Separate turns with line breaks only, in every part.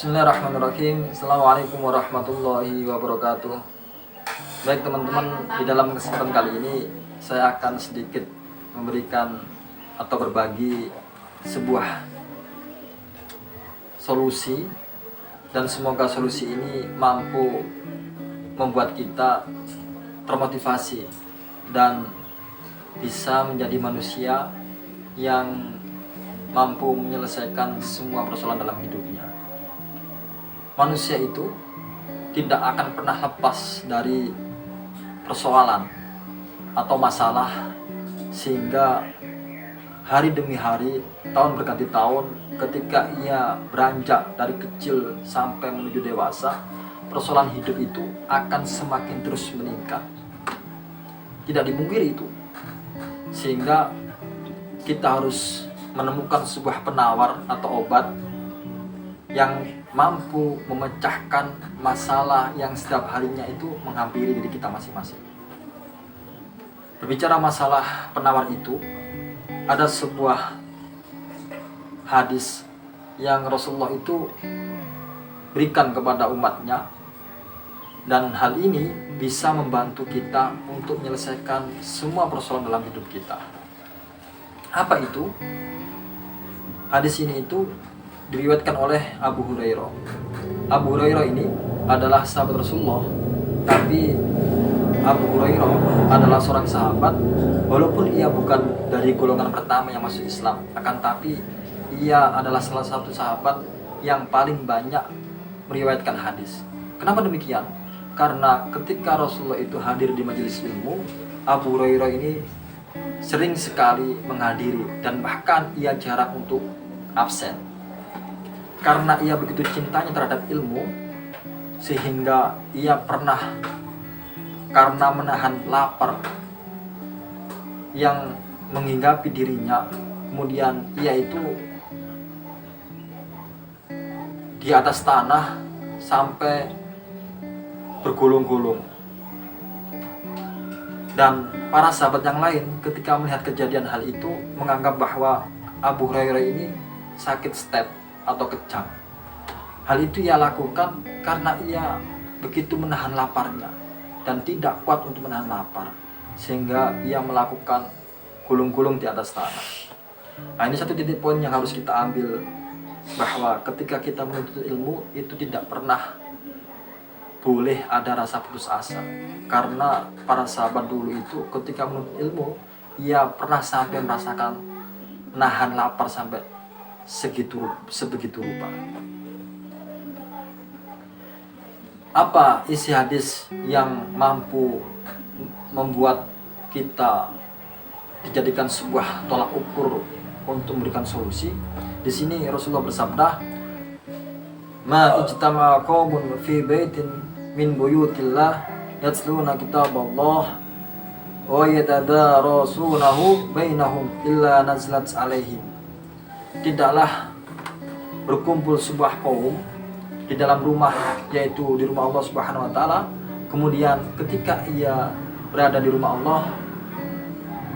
Bismillahirrahmanirrahim. Assalamualaikum warahmatullahi wabarakatuh. Baik teman-teman, di dalam kesempatan kali ini saya akan sedikit memberikan atau berbagi sebuah solusi, dan semoga solusi ini mampu membuat kita termotivasi dan bisa menjadi manusia yang mampu menyelesaikan semua persoalan dalam hidupnya. Manusia itu tidak akan pernah lepas dari persoalan atau masalah, sehingga hari demi hari, tahun berganti tahun, ketika ia beranjak dari kecil sampai menuju dewasa, persoalan hidup itu akan semakin terus meningkat. Tidak dipungkiri itu, sehingga kita harus menemukan sebuah penawar atau obat yang mampu memecahkan masalah yang setiap harinya itu menghampiri diri kita masing-masing. Berbicara masalah penawar itu, ada sebuah hadis yang Rasulullah itu berikan kepada umatnya, dan hal ini bisa membantu kita untuk menyelesaikan semua persoalan dalam hidup kita. Apa itu? Hadis ini itu diriwayatkan oleh Abu Hurairah. Abu Hurairah ini adalah sahabat Rasulullah, tapi Abu Hurairah adalah seorang sahabat, walaupun ia bukan dari golongan pertama yang masuk Islam, akan tapi ia adalah salah satu sahabat yang paling banyak meriwayatkan hadis. Kenapa demikian? Karena ketika Rasulullah itu hadir di majelis ilmu, Abu Hurairah ini sering sekali menghadiri, dan bahkan ia jarang untuk absen. Karena ia begitu cintanya terhadap ilmu, sehingga ia pernah karena menahan lapar yang menghinggapi dirinya, kemudian ia itu di atas tanah sampai bergulung-gulung. Dan para sahabat yang lain ketika melihat kejadian hal itu menganggap bahwa Abu Hurairah ini sakit step atau kejang. Hal itu ia lakukan karena ia begitu menahan laparnya dan tidak kuat untuk menahan lapar, sehingga ia melakukan gulung-gulung di atas tanah. Nah, ini satu titik poin yang harus kita ambil, bahwa ketika kita menuntut ilmu itu tidak pernah boleh ada rasa putus asa. Karena para sahabat dulu itu ketika menuntut ilmu, ia pernah sampai merasakan menahan lapar sampai sebegitu rupa. Apa isi hadis yang mampu membuat kita dijadikan sebuah tolak ukur untuk memberikan solusi? Di sini Rasulullah bersabda, "Ma ijtama'a qaumun fi baitin min buyutillah yatluna kitaballah wa yatadarasunahu bainahum illa nazlat alaihim." Tidaklah berkumpul sebuah kaum di dalam rumah, yaitu di rumah Allah Subhanahu wa taala, kemudian ketika ia berada di rumah Allah,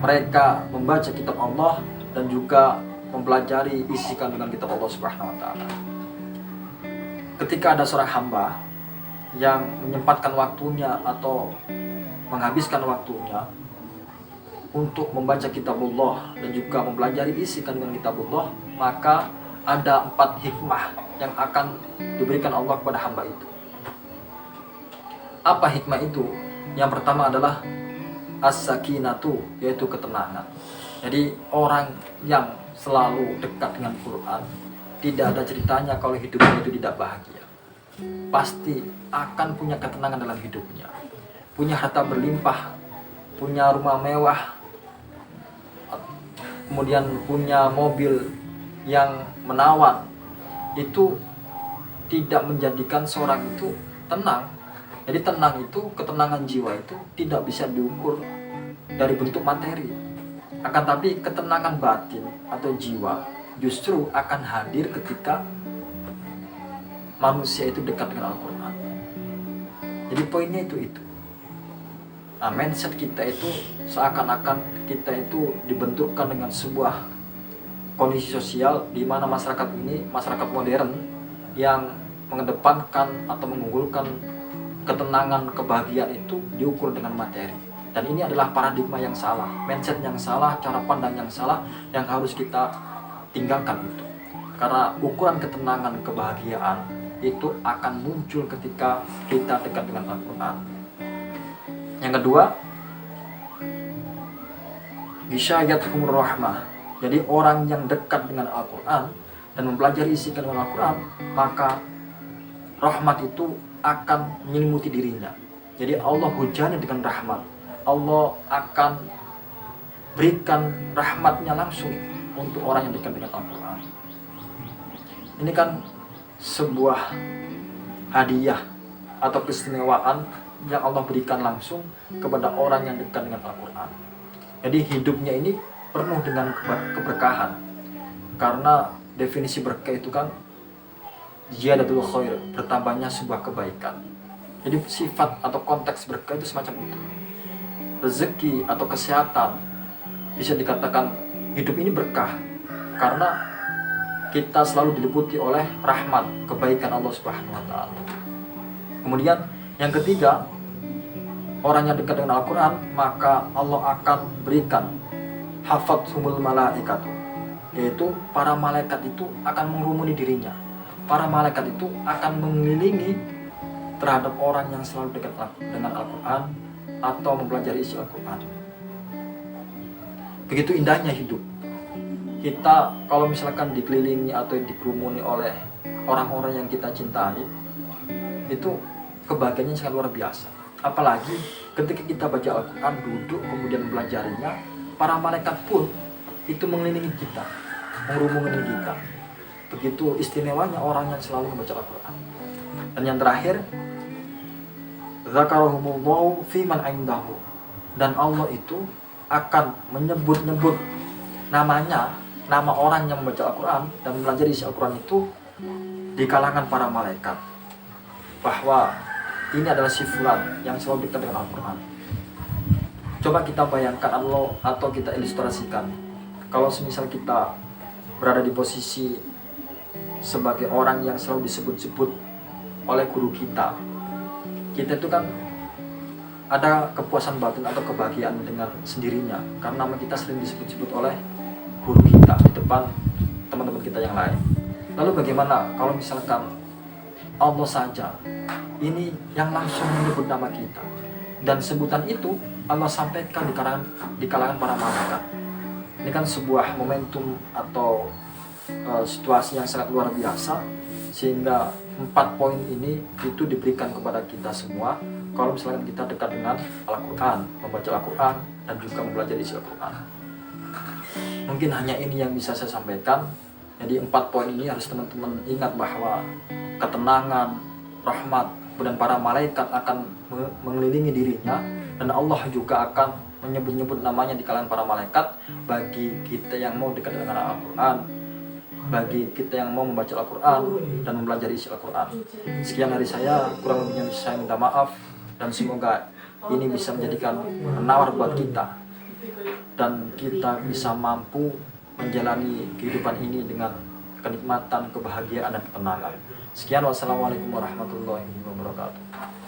mereka membaca kitab Allah dan juga mempelajari isi kandungan kitab Allah Subhanahu wa taala. Ketika ada seorang hamba yang menyempatkan waktunya atau menghabiskan waktunya untuk membaca kitabullah dan juga mempelajari isi kandungan kitabullah, maka ada 4 hikmah yang akan diberikan Allah kepada hamba itu. Apa hikmah itu? Yang pertama adalah as-sakinatu, yaitu ketenangan. Jadi orang yang selalu dekat dengan Quran, tidak ada ceritanya kalau hidupnya itu tidak bahagia. Pasti akan punya ketenangan dalam hidupnya, punya harta berlimpah, punya rumah mewah, kemudian punya mobil yang menawan. Itu tidak menjadikan seorang itu tenang. Jadi tenang itu, ketenangan jiwa itu tidak bisa diukur dari bentuk materi. Akan tapi ketenangan batin atau jiwa justru akan hadir ketika manusia itu dekat dengan Al-Quran. Jadi poinnya itu. Nah, mindset kita itu seakan-akan kita itu dibentukkan dengan sebuah kondisi sosial di mana masyarakat ini, masyarakat modern yang mengedepankan atau mengunggulkan ketenangan, kebahagiaan itu diukur dengan materi. Dan ini adalah paradigma yang salah, mindset yang salah, cara pandang yang salah yang harus kita tinggalkan itu. Karena ukuran ketenangan, kebahagiaan itu akan muncul ketika kita dekat dengan Al-Quran. Yang kedua, Gisyayathumur rahmah. Jadi orang yang dekat dengan Al-Quran dan mempelajari isi kandungan Al-Quran, maka rahmat itu akan menyelimuti dirinya. Jadi Allah hujani dengan rahmat. Allah akan berikan rahmatnya langsung untuk orang yang dekat dengan Al-Quran. Ini kan sebuah hadiah atau keistimewaan yang Allah berikan langsung kepada orang yang dekat dengan Al-Quran. Jadi hidupnya ini penuh dengan keberkahan. Karena definisi berkah itu kan ziyadatul khair, bertambahnya sebuah kebaikan. Jadi sifat atau konteks berkah itu semacam itu. Rezeki atau kesehatan, bisa dikatakan hidup ini berkah karena kita selalu diliputi oleh rahmat, kebaikan Allah Subhanahu wa taala. Kemudian yang ketiga, orang yang dekat dengan Al-Quran, maka Allah akan berikan hafathumul malaikatu, yaitu para malaikat itu akan mengerumuni dirinya. Para malaikat itu akan mengelilingi terhadap orang yang selalu dekat dengan Al-Quran atau mempelajari isi Al-Quran. Begitu indahnya hidup. Kita kalau misalkan dikelilingi atau dikerumuni oleh orang-orang yang kita cintai, itu kebahagiaannya sangat luar biasa. Apalagi ketika kita baca Al-Quran, duduk kemudian mempelajarinya, para malaikat pun itu mengelilingi kita, mengerumuni kita. Begitu istimewanya orang yang selalu membaca Al-Quran. Dan yang terakhir, zakarahumullahu fiman indahu, dan Allah itu akan menyebut-nyebut namanya, nama orang yang membaca Al-Quran dan mempelajari isi Al-Quran itu di kalangan para malaikat, bahwa ini adalah si fulan yang selalu dekat dengan Al-Quran. Coba kita bayangkan Allah, atau kita ilustrasikan, kalau semisal kita berada di posisi sebagai orang yang selalu disebut-sebut oleh guru kita. Kita itu kan ada kepuasan batin atau kebahagiaan dengan sendirinya, karena nama kita sering disebut-sebut oleh guru kita di depan teman-teman kita yang lain. Lalu bagaimana kalau misalkan Allah saja ini yang langsung menyebut nama kita, dan sebutan itu Allah sampaikan di kalangan para malaikat. Ini kan sebuah momentum atau situasi yang sangat luar biasa, sehingga 4 poin ini itu diberikan kepada kita semua kalau misalkan kita dekat dengan Al-Quran, membaca Al-Quran dan juga mempelajari isi Al-Quran. Mungkin hanya ini yang bisa saya sampaikan. Jadi 4 poin ini harus teman-teman ingat, bahwa ketenangan, rahmat, dan para malaikat akan mengelilingi dirinya, dan Allah juga akan menyebut-nyebut namanya di kalangan para malaikat bagi kita yang mau dekat dengan Al-Quran, bagi kita yang mau membaca Al-Quran dan mempelajari isi Al-Quran. Sekian dari saya, kurang lebihnya saya minta maaf, dan semoga ini bisa menjadikan penawar buat kita dan kita bisa mampu menjalani kehidupan ini dengan kenikmatan, kebahagiaan, dan ketenangan. Sekian, wassalamualaikum warahmatullahi wabarakatuh.